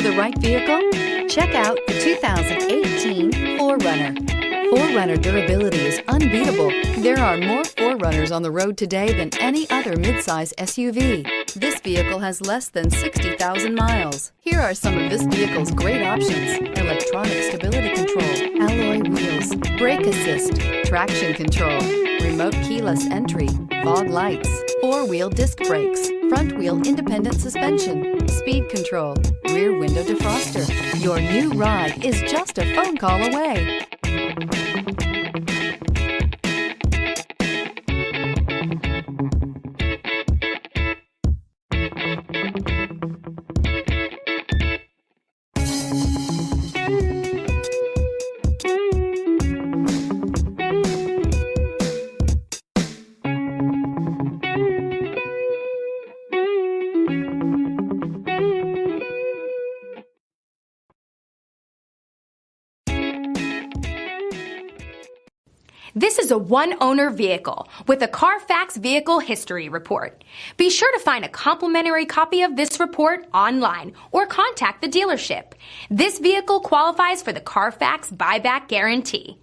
the right vehicle? Check out the 2018 4Runner. 4Runner durability is unbeatable. There are more 4Runners on the road today than any other midsize SUV. This vehicle has less than 60,000 miles. Here are some of this vehicle's great options: electronic stability control, alloy wheels, brake assist, traction control, remote keyless entry, fog lights, four-wheel disc brakes, front-wheel independent suspension, speed control, rear window defroster. Your new ride is just a phone call away. This is a one-owner vehicle with a CARFAX vehicle history report. Be sure to find a complimentary copy of this report online or contact the dealership. This vehicle qualifies for the CARFAX buyback guarantee.